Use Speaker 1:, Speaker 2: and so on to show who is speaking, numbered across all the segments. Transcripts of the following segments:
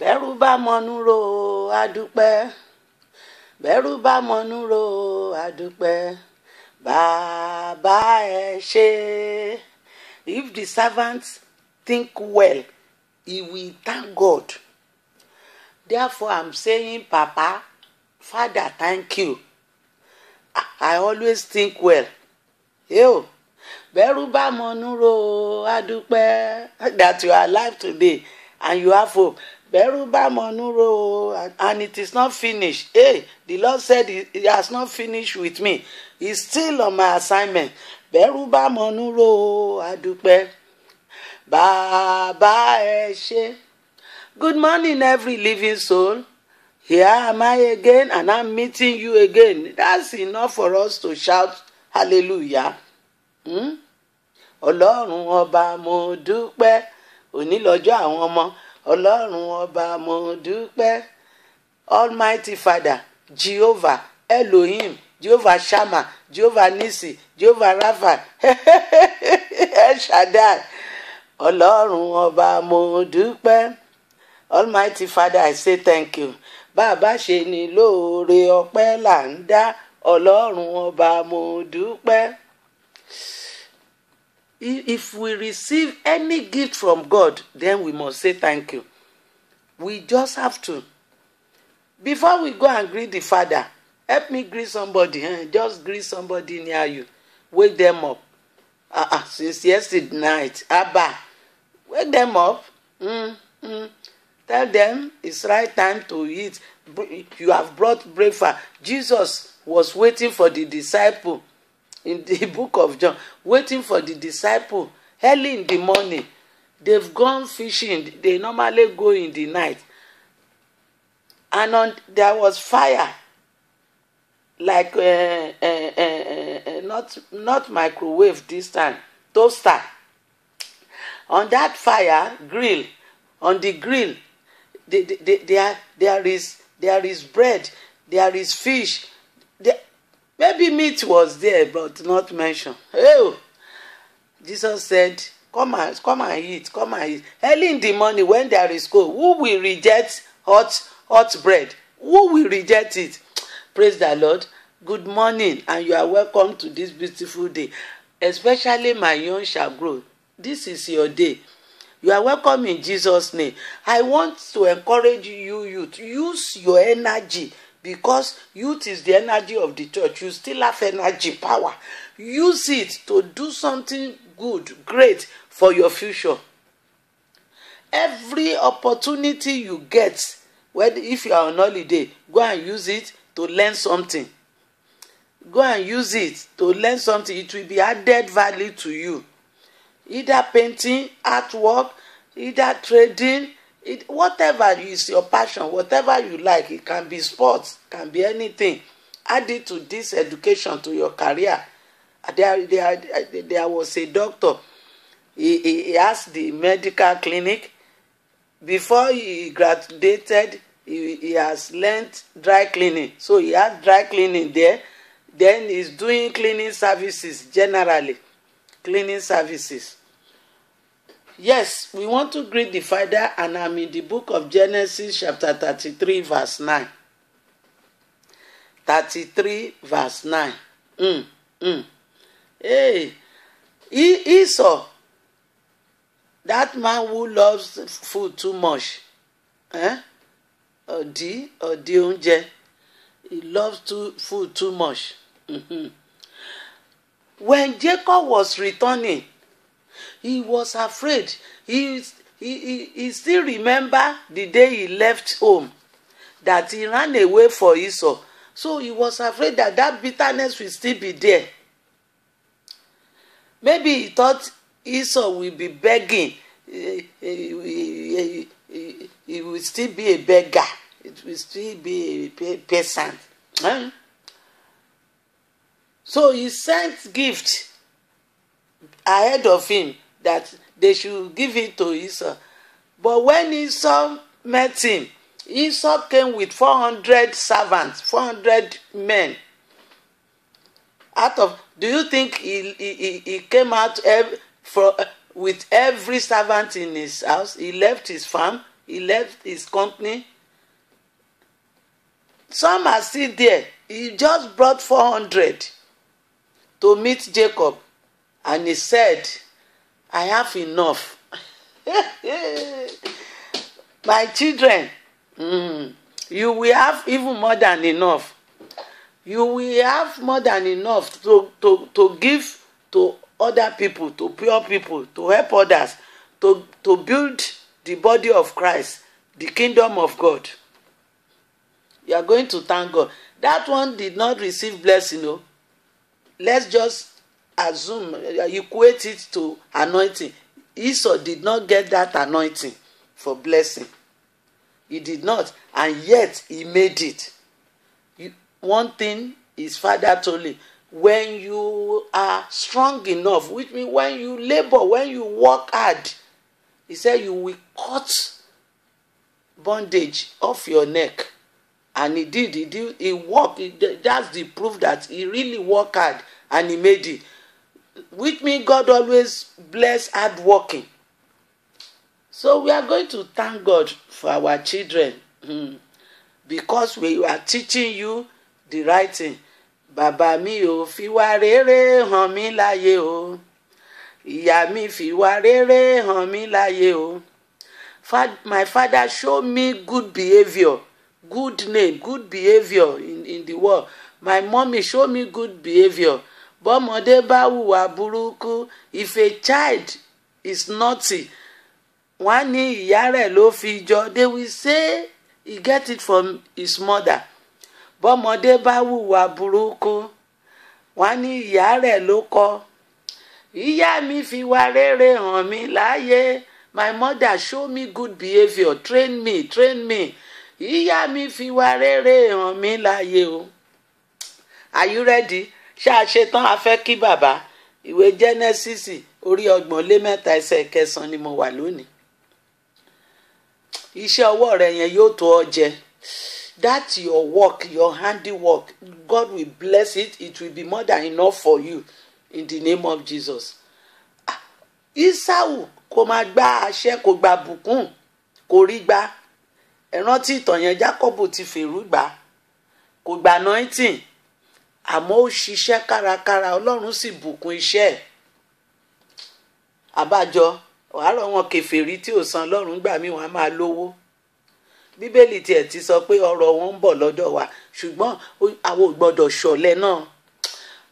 Speaker 1: bẹ́rù bá mọnú ro adúpẹ́ bẹ́rù bá mọnú ro adúpẹ́ bàbá ẹ ṣé. If the servant think well, he will thank God. Therefore, I'm saying, Papa, Father, thank you. I always think well. Yo, bẹ́rù bá mọnú ro adúpẹ́ that you are alive today and you have hope. Bẹ́rù bá mọnú ro, and it is not finished. Hey, the Lord said he has not finished with me. He's still on my assignment. Bẹ́rù bá mọnú ro adúpẹ́ bàbá ẹ ṣé. Good morning, every living soul. Here am I again, and I'm meeting you again. That's enough for us to shout hallelujah. Ọlọ́run ọba mo dúpẹ́, òní lọ́jọ́ àwọn ọmọ. Ọlọ́run ọba mo dúpẹ́. Almighty Father, Jehovah, Elohim, Jehovah Shammah, Jehovah Nisi, Jehovah Rapha, El Shaddai. Ọlọ́run ọba mo dúpẹ́. Almighty Father, I say thank you. Bàbá ṣe ni lóore ọpẹ́ là ń dá. Ọlọ́run ọba mo dúpẹ́. If we receive any gift from God, then we must say thank you. We just have to. Before we go and greet the Father, help me greet somebody. Just greet somebody near you. Wake them up. Since yesterday night, Abba, wake them up. Tell them it's right time to eat. You have brought breakfast. Jesus was waiting for the disciple in the book of John, waiting for the disciple early in the morning. They've gone fishing. They normally go in the night. And there was fire, like not microwave this time, toaster. On that fire grill, on the grill, there is bread, there is fish. Maybe meat was there, but not mentioned. Oh, Jesus said, come and eat, come and eat. Early in the morning when there is cold, who will reject hot bread? Who will reject it? Praise the Lord. Good morning, and you are welcome to this beautiful day. Especially my young shall grow. This is your day. You are welcome in Jesus' name. I want to encourage you, youth. Use your energy, because youth is the energy of the church. You still have energy, power. Use it to do something good, great for your future. Every opportunity you get, if you are on holiday, go and use it to learn something. Go and use it to learn something. It will be added value to you. Either painting, artwork, either trading, whatever is your passion, whatever you like. It can be sports, can be anything. Add it to this education, to your career. There was a doctor. He asked the medical clinic. Before he graduated, he has learned dry cleaning. So he has dry cleaning there. Then he's doing cleaning services generally. Cleaning services. Yes, we want to greet the Father, and I'm in the book of Genesis chapter 33 verse 9. 33 verse 9. Hey, Esau, that man who loves food too much. Odi oúnjẹ. He loves food too much. When Jacob was returning, he was afraid. He still remember the day he left home, that he ran away for Esau. So he was afraid that bitterness will still be there. Maybe he thought Esau will be begging. He will still be a beggar. It will still be a peasant. So he sent gift ahead of him that they should give it to Esau. But when Esau met him, Esau came with 400 servants, 400 men. Do you think he came out with every servant in his house? He left his farm. he left his company. Some are still there. He just brought 400 to meet Jacob, and he said, I have enough. My children, you will have even more than enough. You will have more than enough to give to other people, to poor people, to help others, to build the body of Christ, the kingdom of God. You are going to thank God. That one did not receive blessing. No. Let's just assume, equate it to anointing. Esau did not get that anointing for blessing. He did not, and yet he made it. One thing his father told him, when you are strong enough, which means when you labor, when you work hard, he said you will cut bondage off your neck. And he did. He worked. That's the proof that he really worked hard and he made it. Which means God always bless hard working. So we are going to thank God for our children, because we are teaching you the right thing. Bàbá mi ò fi wá rere hàn mí láyé o. Ìyá mi fi wá rere hàn mí láyé o. My father showed me good behavior, good name, good behavior in the world. My mommy showed me good behavior. Bọ́mọdé bá hùwà burúkú, if a child is naughty, wọ́n ní ìyá rẹ̀ ló fi jọ. They will say he get it from his mother. Bọ́mọdé bá hùwà burúkú, wọ́n ní ìyá rẹ̀ ló kọ́. Ìyá mi fi wá rere hàn mí láyé. My mother show me good behavior, train me. Ìyá mi fi wá rere hàn mí láyé o. Are you ready? Ṣá ṣetán a fẹ́ kí bàbá. Ìwé Genesis orí 30 ẹsẹ̀ 9 ni mo wà lónìí. Iṣẹ́ ọwọ́ rẹ yẹn yóò tó ọ jẹ. That's your work, your handiwork. God will bless it. It will be more than enough for you in the name of Jesus. Esau kò máa gba àṣẹ, kò gba bùkún, kò rí gbà. Ẹ rántí ìtàn yẹn, Jacob ti fèrú gbà, kò gba anointing, àmọ́ ó ṣiṣẹ́ kárakára, Ọlọ́run sì bùkún iṣẹ́ ẹ̀. Àbájọ wàhálà wọn kèfèrí tí ò san Ọlọ́run gbà mí wọn á máa lówó. Bíbélì tiẹ̀ ti sọ pé ọrọ̀ wọn ń bọ̀ lọ́dọ̀ wa, ṣùgbọ́n àwọn ò gbọ́dọ̀ ṣọ̀lẹ náà.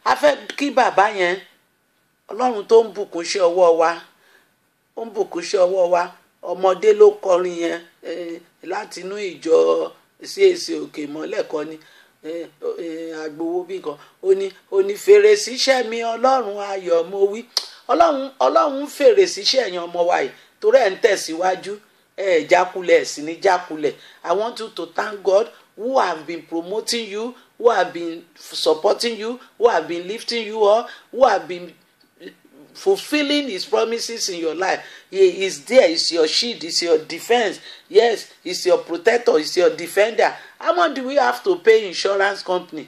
Speaker 1: A fẹ́ kí bàbá yẹn, Ọlọ́run tó ń bùkún iṣẹ́ ọwọ́ wa, ó ń bùkún iṣẹ́ ọwọ́ wa. Ọmọdé ló kọrin yẹn láti inú ìjọ CAC òkè mọ́lẹ̀ kọ́ ni agbowó bí nǹkan. Ó ní fèrè síṣẹ́ mi Ọlọ́run ayọ̀ mo wí. Ọlọ́run fèrè síṣẹ́ ẹ̀yàn ọmọ wa yìí torí ẹ̀ ń tẹ̀síwájú. Jákulẹ̀ sí ní jákulẹ̀. I want you to thank God who have been promoting you, who have been supporting you, who have been lifting you up, who have been fulfilling his promises in your life. He is there. He's your shield. He's your defense. Yes, he's your protector. He's your defender. How much do we have to pay insurance company?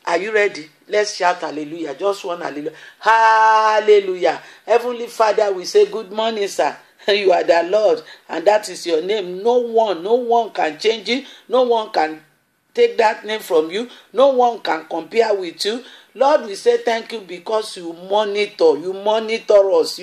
Speaker 1: Are you ready? Let's shout hallelujah. Just one hallelujah. Hallelujah. Heavenly Father, we say good morning, sir. You are the Lord, and that is your name. No one can change it. No one can take that name from you. No one can compare with you. Lord, we say thank you because you monitor us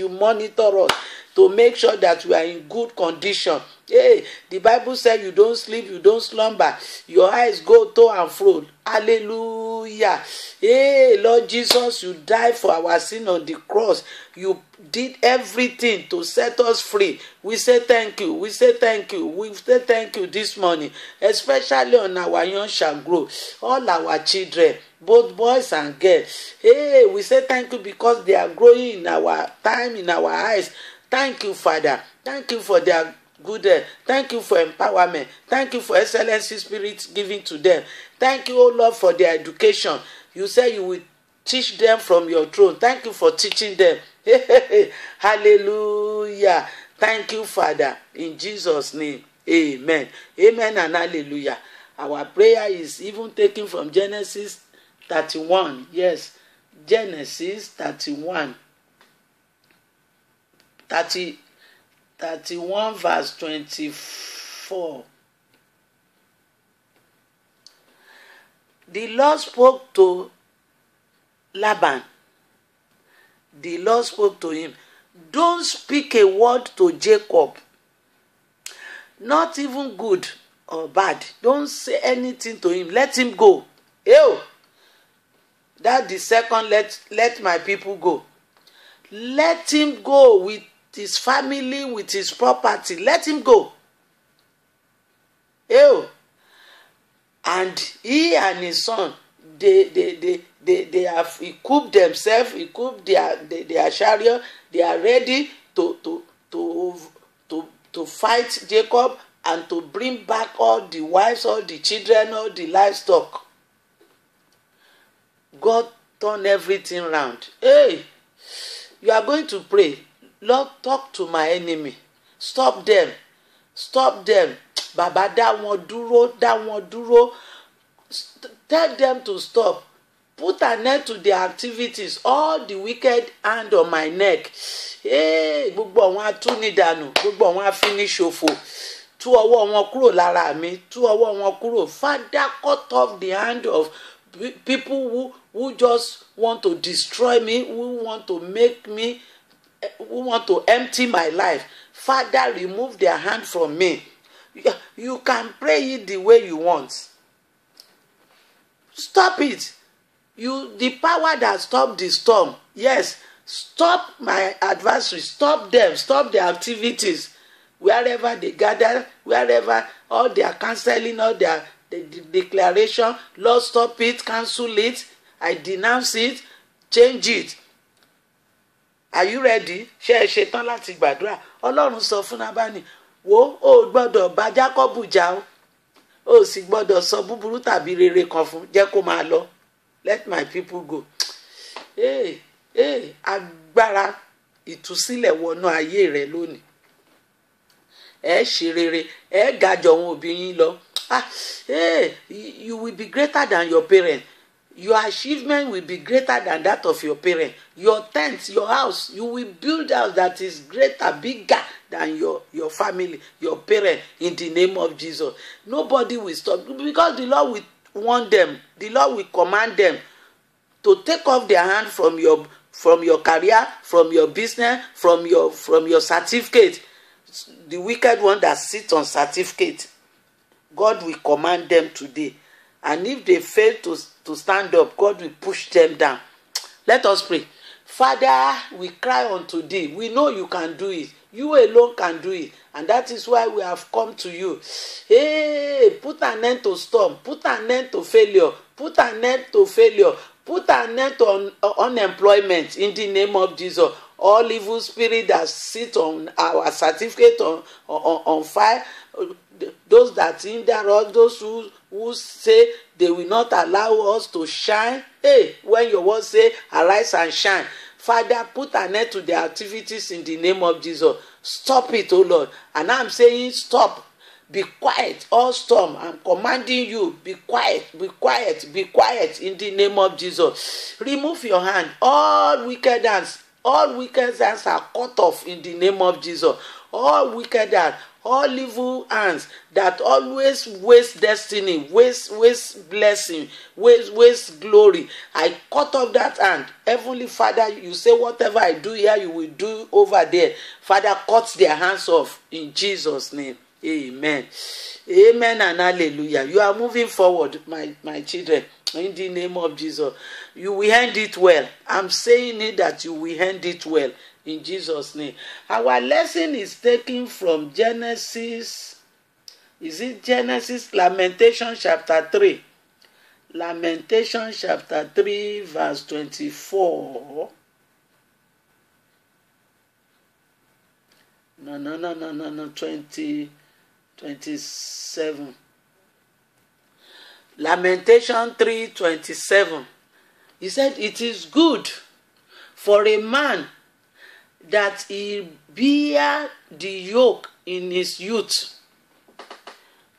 Speaker 1: to make sure that we are in good condition. Hey, the Bible said you don't sleep, you don't slumber. Your eyes go to and fro. Hallelujah. Hey, Lord Jesus, you died for our sin on the cross. You did everything to set us free. We say thank you. We say thank you. We say thank you this morning, especially on our young shall grow. All our children, both boys and girls. Hey, we say thank you because they are growing in our time, in our eyes. Thank you, Father. Thank you for their good. Thank you for empowerment. Thank you for excellency spirit given to them. Thank you, O Lord, for their education. You say you will teach them from your throne. Thank you for teaching them. Hallelujah. Thank you, Father. In Jesus' name, amen. Amen and hallelujah. Our prayer is even taken from Genesis 31. Yes, Genesis 31. 31 verse 24. The Lord spoke to Laban. The Lord spoke to him. Don't speak a word to Jacob, not even good or bad. Don't say anything to him. Let him go. Ew. That the second, let my people go. Let him go with his family, with his property. Let him go. Ew. And he and his son, they have equipped themselves, equipped their chariot. They are ready to fight Jacob and to bring back all the wives, all the children, all the livestock. God turned everything round. Hey, you are going to pray. Lord, talk to my enemy. Stop them. Stop them. Baba, dá wọn dúró. Tell them to stop. Put an end to their activities. All the wicked hand on my neck. Hey, gbogbo àwọn atúnidànù, gbogbo àwọn afiniṣòfò. Tú ọwọ́ wọn kúrò lára mi. Tú ọwọ́ wọn kúrò. Father, cut off the hand of people who just want to destroy me, who want to make me, who want to empty my life. Father, remove their hand from me. You can pray it the way you want. Stop it. The power that stopped the storm. Yes, stop my adversaries. Stop them. Stop their activities. Wherever they gather, wherever all their cancelling, all their the declaration, Lord, stop it, cancel it. I denounce it, change it. Are you ready? Ṣé ẹ ṣetán láti gbàdúrà? Ọlọ́run sọ fún Nábánì, wo ó gbọ́dọ̀ bá Jákọ́bù jà o. Ó sì gbọ́dọ̀ sọ búburú tàbí rere kan fún, jẹ́ kó máa lọ. Let my people go. Agbára ìtúsílẹ̀ wọnú ayé rẹ lónìí. Ẹ ṣe rere, ẹ ga jù àwọn òbí yín lọ. You will be greater than your parents. Your achievement will be greater than that of your parents. Your tent, your house, you will build a house that is greater, bigger than your family, your parents, in the name of Jesus. Nobody will stop, because the Lord will warn them. The Lord will command them to take off their hand from your career, from your business, from your certificate. The wicked one that sits on certificate, God will command them today. And if they fail to stand up, God will push them down. Let us pray. Father, we cry unto thee. We know you can do it. You alone can do it. And that is why we have come to you. Hey, put an end to storm. Put an end to failure. Put an end to failure. Put an end to unemployment in the name of Jesus. All evil spirit that sit on our certificate on fire, those that hinder us, those who say they will not allow us to shine. Hey, when your word say, arise and shine. Father, put an end to their activities in the name of Jesus. Stop it, oh Lord. And I'm saying stop. Be quiet, all storm. I'm commanding you, be quiet, be quiet, be quiet in the name of Jesus. Remove your hand. All wicked hands are cut off in the name of Jesus. All wicked hands, all evil hands that always waste destiny, waste blessing, waste glory. I cut off that hand. Heavenly Father, you say whatever I do here, you will do over there. Father, cut their hands off in Jesus' name. Amen. Amen and hallelujah. You are moving forward, my children, in the name of Jesus. You will end it well. I'm saying it that you will end it well in Jesus' name. Our lesson is taken from Genesis. Is it Genesis? Lamentation chapter 3. Lamentation chapter 3 verse 24. No. 27. Lamentation 3:27. He said, it is good for a man that he bear the yoke in his youth.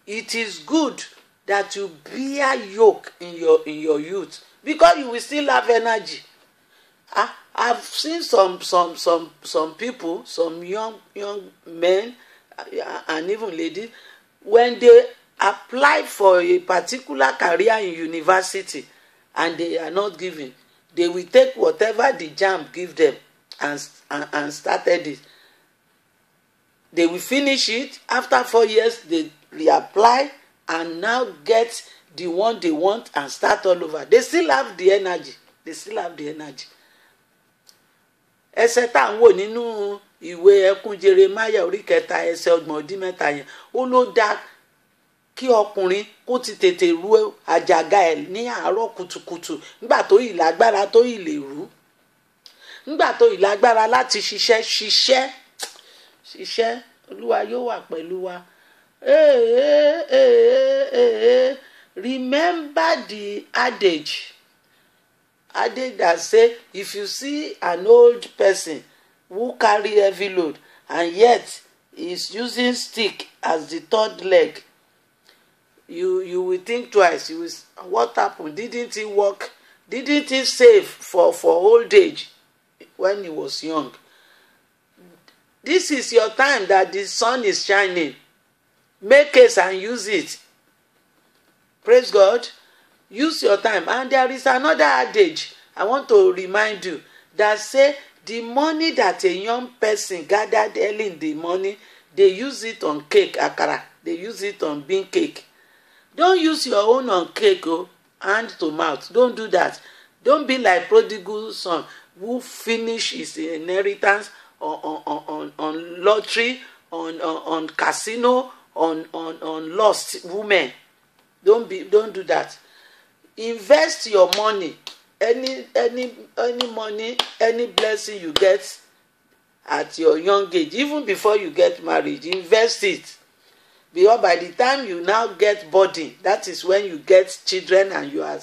Speaker 1: It is good that you bear yoke in your youth, because you will still have energy. I've seen some people, some young men and even ladies, when they apply for a particular career in university and they are not given, they will take whatever the JAMB give them and started it. They will finish it. After 4 years, they reapply and now get the one they want and start all over. They still have the energy. They still have the energy. Ẹsẹ̀ tá à ń wò nínú ìwé ẹkún Jeremáyà orí 3 ẹsẹ̀ 30 yẹn, ó ló dá kí ọkùnrin kó ti tètè rú àjàgà ẹ̀ ní àárọ̀ kùtùkùtù nígbà tó yìí lágbára tó yìí lè rú, nígbà tó yìí lágbára láti ṣiṣẹ́. Olúwa yóò wà pẹ̀lú wa. Remember the adage that say, if you see an old person who carry heavy load and yet is using stick as the third leg, you will think twice. You will, what happened? Didn't he work? Didn't he save for old age when he was young? This is your time that the sun is shining. Make haste and use it. Praise God. Use your time. And there is another adage I want to remind you that say the money that a young person gathered early in the morning, they use it on cake, akara. They use it on bean cake. Don't use your own on cake, hand to mouth. Don't do that. Don't be like prodigal son who finish his inheritance on lottery, on casino, on lost women. Don't do that. Invest your money. Any money, any blessing you get at your young age, even before you get married, invest it. Because by the time you now get body, that is when you get children and you are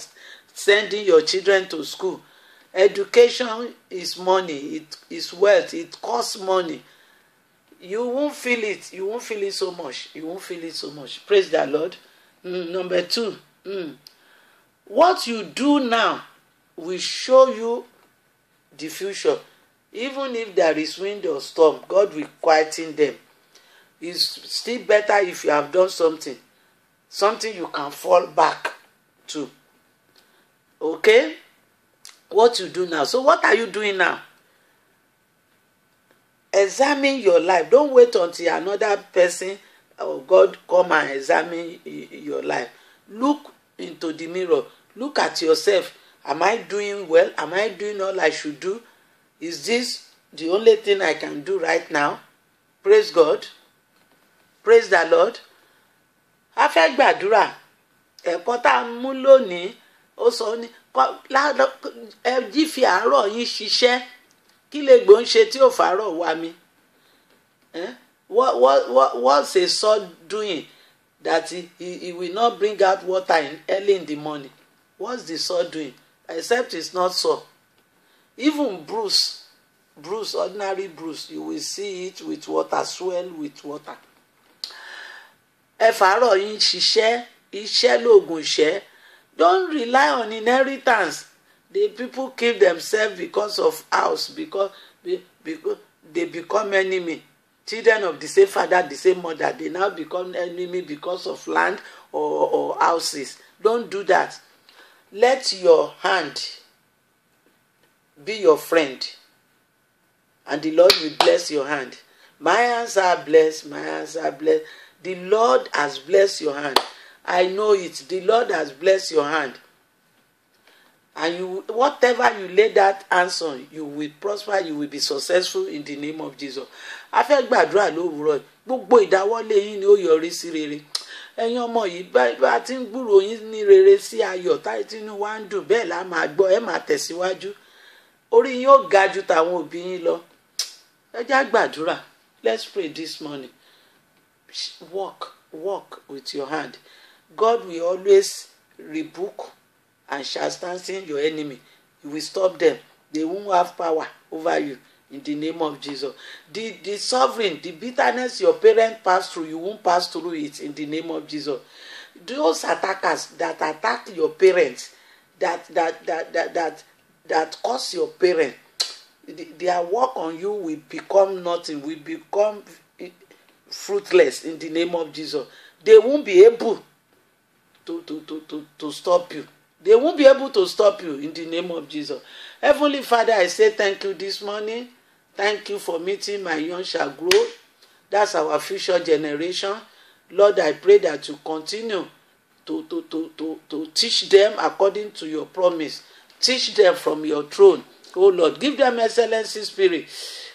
Speaker 1: sending your children to school. Education is money. It is wealth. It costs money. You won't feel it. You won't feel it so much. You won't feel it so much. Praise the Lord. Number 2. What you do now will show you the future. Even if there is wind or storm, God will quieten them. It's still better if you have done something you can fall back to. Okay? What you do now. So what are you doing now? Examine your life. Don't wait until another person or God come and examine your life. Look into the mirror. Look at yourself. Am I doing well? Am I doing all I should do? Is this the only thing I can do right now? Praise God. Praise the Lord. A fẹ́ gbàdúrà. Ẹ̀kọ́ tá a mú lónìí, ó sọ ní ẹ jí fi àárọ̀ yín ṣiṣẹ́. Kí lè gbóhùn ṣe tí ò fàárọ̀ wá mi? What's a sword doing that he will not bring out water early in the morning? What's the sword doing? Except it's not so. Even bruise, ordinary bruise, you will see it with water, swell with water. Ẹ fàárọ̀ yín ṣiṣẹ́, iṣẹ́ lóògùn ìṣẹ́. Don't rely on inheritance. The people kill themselves because of house, because they become enemy. Children of the same father, the same mother, they now become enemy because of land or houses. Don't do that. Let your hand be your friend, and the Lord will bless your hand. My hands are blessed. My hands are blessed. The Lord has blessed your hand. I know it. The Lord has blessed your hand. And you, whatever you lay that hands on, you will prosper, you will be successful in the name of Jesus. A fẹ́ gbàdúrà lówùúrọ̀, gbogbo ìdáwọ́lé yín ni ó yọrí sí rere. Ẹ̀yin ọmọ yìí bá ti ń gbúrò yín ní rere sí ayọ̀ táyé tínú wá ń dùn, bẹ́ẹ̀ la máa gbọ́, ẹ máa tẹ̀síwájú. Orí yín ó ga ju tàwọn òbí yín lọ. Ẹ já gbàdúrà. Let's pray this morning. Walk with your hand. God will always rebuke and chastise your enemy. You will stop them. They won't have power over you in the name of Jesus. The suffering, the bitterness your parents pass through, you won't pass through it in the name of Jesus. Those attackers that attack your parents, that that cause your parents, their work on you will become nothing, will become fruitless in the name of Jesus. They won't be able to stop you. They won't be able to stop you in the name of Jesus. Heavenly Father, I say thank you this morning. Thank you for meeting my young shall grow. That's our future generation. Lord, I pray that you continue to teach them according to your promise. Teach them from your throne. Oh Lord, give them excellency spirit.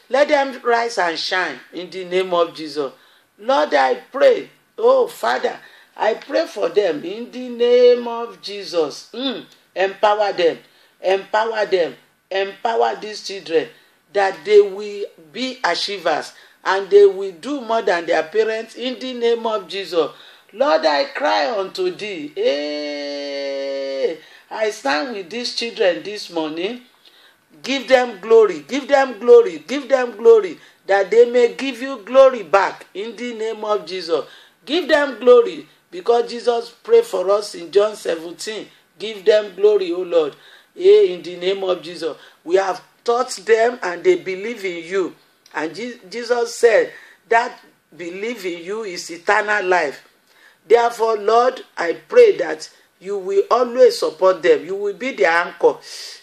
Speaker 1: Let them rise and shine in the name of Jesus. Lord, I pray, oh Father, I pray for them in the name of Jesus. Empower them, empower them, empower these children that they will be achievers and they will do more than their parents in the name of Jesus. Lord, I cry unto thee. Hey, I stand with these children this morning. Give them glory, give them glory, give them glory, that they may give you glory back in the name of Jesus. Give them glory, because Jesus prayed for us in John 17. Give them glory, O Lord. In the name of Jesus. We have taught them and they believe in you. And Jesus said that belief in you is eternal life. Therefore, Lord, I pray that you will always support them. You will be their anchor.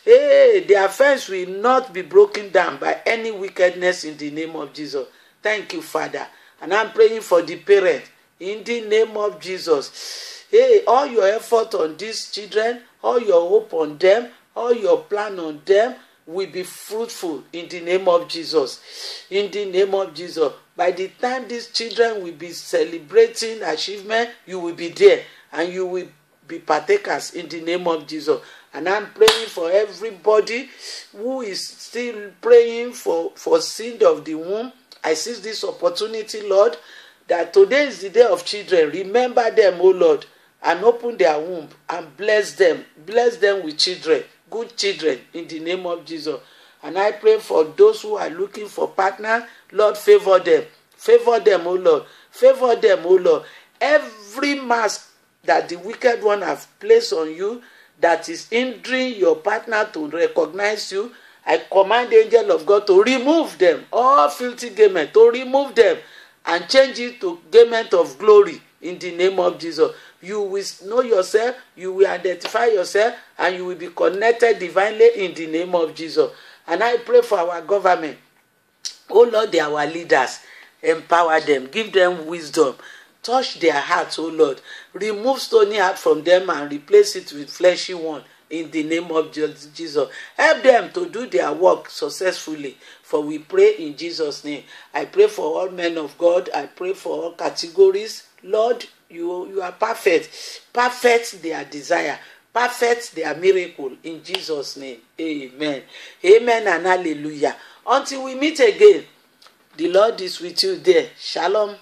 Speaker 1: Hey, their fence will not be broken down by any wickedness in the name of Jesus. Thank you, Father. And I'm praying for the parents in the name of Jesus. Hey, all your effort on these children, all your hope on them, all your plan on them will be fruitful in the name of Jesus. In the name of Jesus. By the time these children will be celebrating achievement, you will be there and you will be partakers in the name of Jesus. And I'm praying for everybody who is still praying for seed of the womb. I seize this opportunity, Lord, that today is the day of children. Remember them, O Lord, and open their womb and bless them. Bless them with children, good children, in the name of Jesus. And I pray for those who are looking for partners. Lord, favor them. Favor them, O Lord. Favor them, O Lord. Every mask that the wicked one have placed on you that is hindering your partner to recognize you, I command the angel of God to remove them. All filthy garment, to remove them and change it to garment of glory in the name of Jesus. You will know yourself, you will identify yourself, and you will be connected divinely in the name of Jesus. And I pray for our government. Oh Lord, they are our leaders. Empower them, give them wisdom. Touch their hearts, oh Lord. Remove stony heart from them and replace it with fleshy one in the name of Jesus. Help them to do their work successfully. For we pray in Jesus' name. I pray for all men of God. I pray for all categories. Lord, you are perfect. Perfect their desire. Perfect their miracle in Jesus' name. Amen. Amen and hallelujah. Until we meet again, the Lord is with you there. Shalom.